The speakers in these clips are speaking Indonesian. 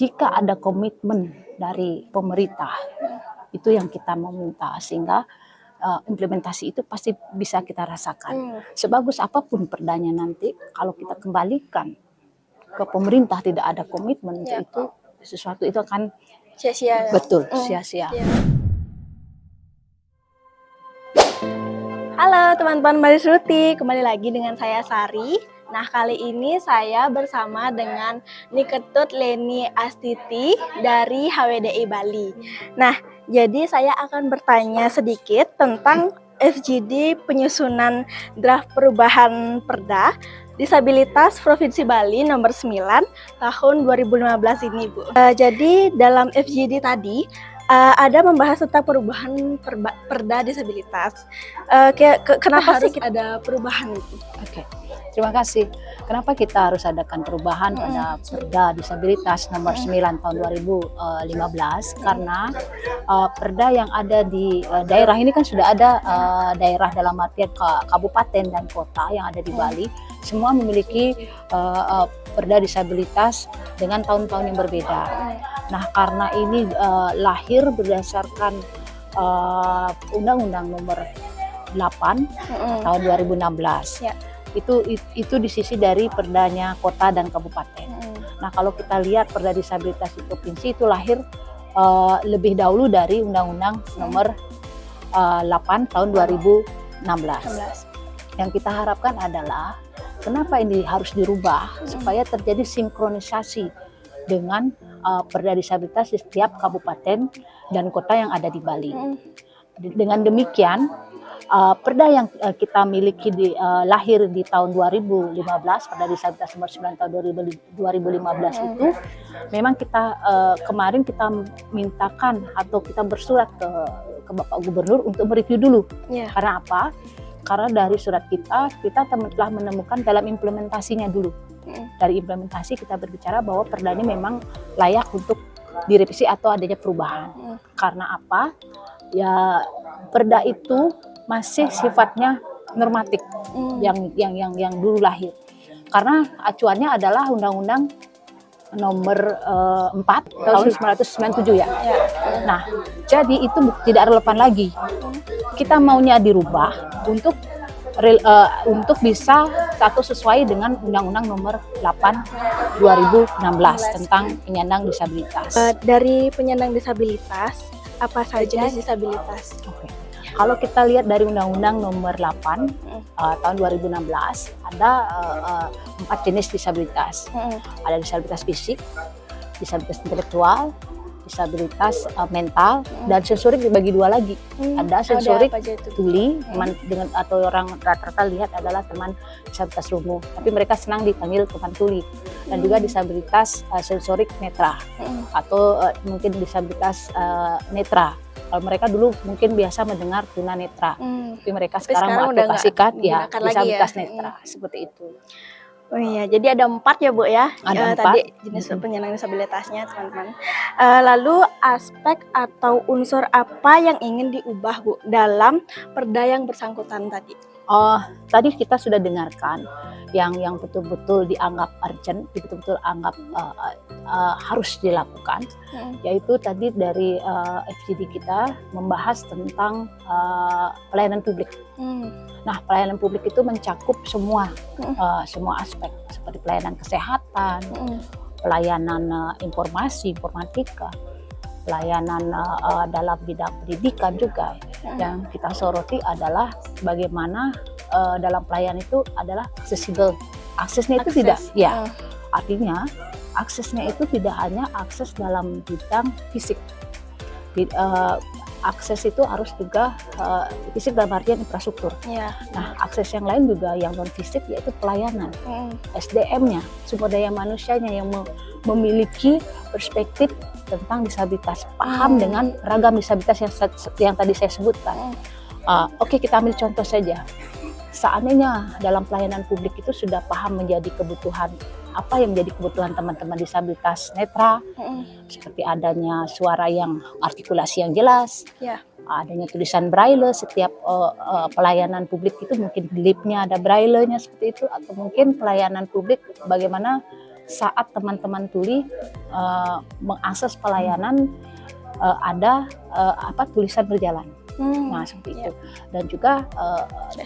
jika ada komitmen dari pemerintah, itu yang kita mau minta, sehingga implementasi itu pasti bisa kita rasakan. Sebagus apapun perdanya nanti, kalau kita kembalikan ke pemerintah tidak ada komitmen untuk itu, sesuatu itu akan sia-sia. betul sia-sia. Halo teman-teman Baris Ruti, kembali lagi dengan saya Sari. Nah, kali ini saya bersama dengan Niketut Leni Astiti dari HWDI Bali. Nah, jadi saya akan bertanya sedikit tentang FGD penyusunan draft perubahan Perda Disabilitas Provinsi Bali nomor 9 tahun 2015 ini, Bu. Jadi dalam FGD tadi ada membahas tentang perubahan Perda disabilitas. Kenapa sih ada perubahan itu? Oke, terima kasih. Kenapa kita harus adakan perubahan pada Perda Disabilitas nomor 9 tahun 2015? Karena perda yang ada di daerah ini kan sudah ada daerah dalam artian kabupaten dan kota yang ada di Bali, semua memiliki perda disabilitas dengan tahun-tahun yang berbeda. Nah, karena ini lahir berdasarkan Undang-Undang nomor 8 tahun 2016. Ya. Itu di sisi dari perdanya kota dan kabupaten. Nah, kalau kita lihat perda disabilitas di provinsi itu lahir lebih dahulu dari Undang-Undang nomor 8 tahun 2016. Yang kita harapkan adalah kenapa ini harus dirubah supaya terjadi sinkronisasi dengan perda disabilitas di setiap kabupaten dan kota yang ada di Bali. Dengan demikian, perda yang kita miliki lahir di tahun 2015, perda disabilitas nomor 9 tahun 2015 itu memang kita kemarin kita mintakan atau kita bersurat ke Bapak Gubernur untuk mereview dulu. Karena apa? Karena dari surat kita telah menemukan dalam implementasinya dulu. Dari implementasi kita berbicara bahwa perda ini memang layak untuk direvisi atau adanya perubahan. Karena apa? Ya, perda itu masih sifatnya normatif yang dulu lahir. Karena acuannya adalah Undang-Undang nomor 4 tahun 1997 ya. Nah, jadi itu tidak relevan lagi. Kita maunya dirubah untuk bisa sesuai dengan Undang-Undang nomor 8 2016 tentang penyandang disabilitas. Dari penyandang disabilitas, apa saja jenis disabilitas? Oke. Kalau kita lihat dari Undang-Undang nomor 8 tahun 2016 ada 4 jenis disabilitas. Ada disabilitas fisik, disabilitas intelektual, disabilitas mental, dan sensorik dibagi dua lagi. Ada sensorik tuli, teman dengan atau orang rata-rata lihat adalah teman disabilitas lumpuh, tapi mereka senang dipanggil teman tuli. Dan juga disabilitas sensorik netra atau mungkin disabilitas netra. Kalau mereka dulu mungkin biasa mendengar tunanetra, tapi mereka sekarang mengaplikasikan ya disabilitas netra seperti itu. Oh iya, jadi ada 4 ya Bu ya, ada 4 tadi jenis penyandang disabilitasnya teman-teman. Lalu aspek atau unsur apa yang ingin diubah Bu dalam perda yang bersangkutan tadi? Tadi kita sudah dengarkan yang betul-betul dianggap urgent, betul-betul anggap harus dilakukan, yaitu tadi dari FGD kita membahas tentang pelayanan publik. Nah, pelayanan publik itu mencakup semua aspek seperti pelayanan kesehatan, pelayanan informasi, informatika, pelayanan dalam bidang pendidikan juga. Yang kita soroti adalah bagaimana dalam pelayanan itu adalah aksesibel. Aksesnya itu tidak, ya artinya aksesnya itu tidak hanya akses dalam bidang fisik. Akses itu harus juga fisik dalam artian infrastruktur. Nah, akses yang lain juga yang non fisik yaitu pelayanan, SDM-nya, sumber daya manusianya yang memiliki perspektif tentang disabilitas, paham dengan ragam disabilitas yang tadi saya sebutkan. Oke, kita ambil contoh saja. Seandainya dalam pelayanan publik itu sudah paham menjadi kebutuhan, apa yang menjadi kebutuhan teman-teman disabilitas netra, seperti adanya suara yang artikulasi yang jelas, adanya tulisan braille, setiap pelayanan publik itu mungkin di liftnya ada braille-nya seperti itu, atau mungkin pelayanan publik bagaimana saat teman-teman tuli mengakses pelayanan ada tulisan berjalan. Nah, seperti itu. Dan juga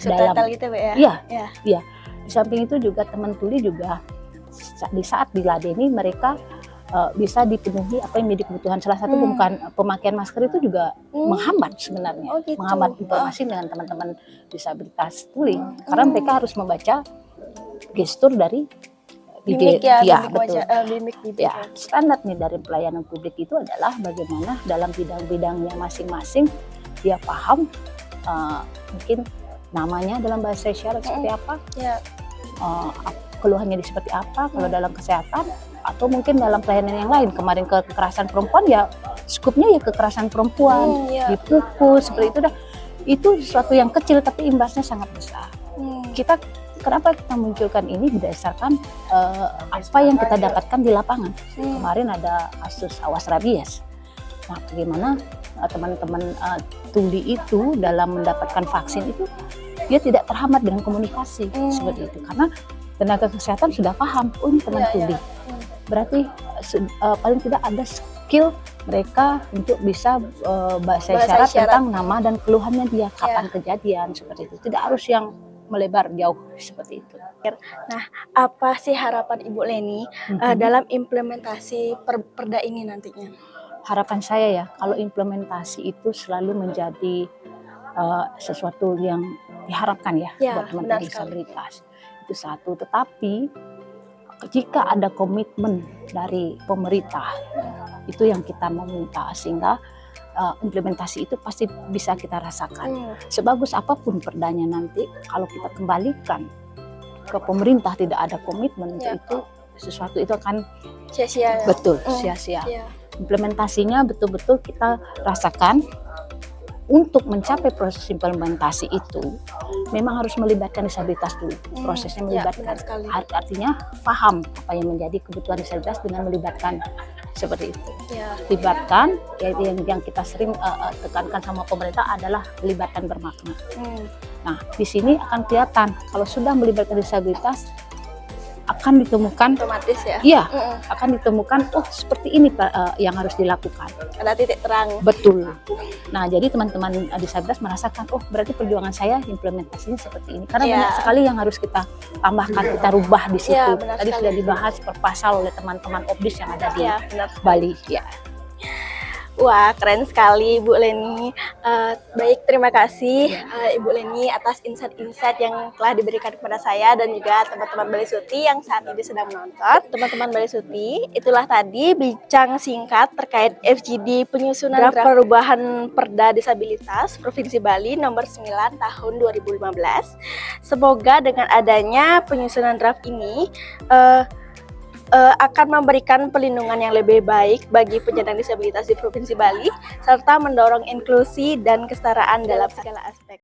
dalam gitu, Bu, ya. Iya. Di samping itu juga teman tuli juga di saat diladeni mereka bisa dipenuhi apa yang menjadi kebutuhan. Salah satu bukan pemakaian masker itu juga menghambat sebenarnya, gitu. menghambat informasi dengan teman-teman disabilitas tuli, karena mereka harus membaca gestur dari mimik betul. Mimik Ya, standar nih dari pelayanan publik itu adalah bagaimana dalam bidang-bidangnya masing-masing dia paham mungkin namanya dalam bahasa isyarat seperti apa, keluhannya seperti apa kalau dalam kesehatan, atau mungkin dalam pelayanan yang lain. Kemarin kekerasan perempuan ya skupnya ya kekerasan perempuan, dipukul seperti itu dah. Itu sesuatu yang kecil tapi imbasnya sangat besar. Kenapa kita munculkan ini berdasarkan apa yang kita dapatkan di lapangan. Kemarin ada kasus awas rabies. Nah, bagaimana teman-teman tuli itu dalam mendapatkan vaksin itu dia tidak terhambat dengan komunikasi seperti itu, karena tenaga kesehatan sudah paham, ini teman tuli. Berarti paling tidak ada skill mereka untuk bisa bahasa isyarat tentang nama dan keluhannya dia, kapan kejadian seperti itu. Tidak harus yang melebar jauh seperti itu. Nah, apa sih harapan Ibu Leni dalam implementasi perda ini nantinya? Harapan saya ya, kalau implementasi itu selalu menjadi sesuatu yang diharapkan ya buat teman-teman disabilitas. Itu satu, tetapi jika ada komitmen dari pemerintah, itu yang kita mau minta, sehingga implementasi itu pasti bisa kita rasakan. Sebagus apapun perdanya nanti, kalau kita kembalikan ke pemerintah tidak ada komitmen itu sesuatu itu akan sia-sia. Betul, sia-sia. Implementasinya betul-betul kita rasakan. Untuk mencapai proses implementasi itu memang harus melibatkan disabilitas dulu. Prosesnya melibatkan, artinya paham apa yang menjadi kebutuhan disabilitas dengan melibatkan seperti itu. Libatkan, yang kita sering tekankan sama pemerintah adalah melibatkan bermakna. Nah, di sini akan kelihatan kalau sudah melibatkan disabilitas akan ditemukan otomatis akan ditemukan seperti ini yang harus dilakukan, ada titik terang. Betul. Nah, jadi teman-teman disabilitas merasakan berarti perjuangan saya implementasinya seperti ini, karena banyak sekali yang harus kita tambahkan, kita rubah di situ. Tadi sudah dibahas per pasal oleh teman-teman OBDIS yang ada di Bali. Wah, keren sekali Ibu Leni. Baik, terima kasih Ibu Leni atas insight-insight yang telah diberikan kepada saya dan juga teman-teman Bali Suti yang saat ini sedang menonton. Teman-teman Bali Suti, itulah tadi bincang singkat terkait FGD penyusunan draft perubahan Perda Disabilitas Provinsi Bali nomor 9 tahun 2015. Semoga dengan adanya penyusunan draft ini akan memberikan perlindungan yang lebih baik bagi penyandang disabilitas di Provinsi Bali, serta mendorong inklusi dan kesetaraan dalam segala aspek.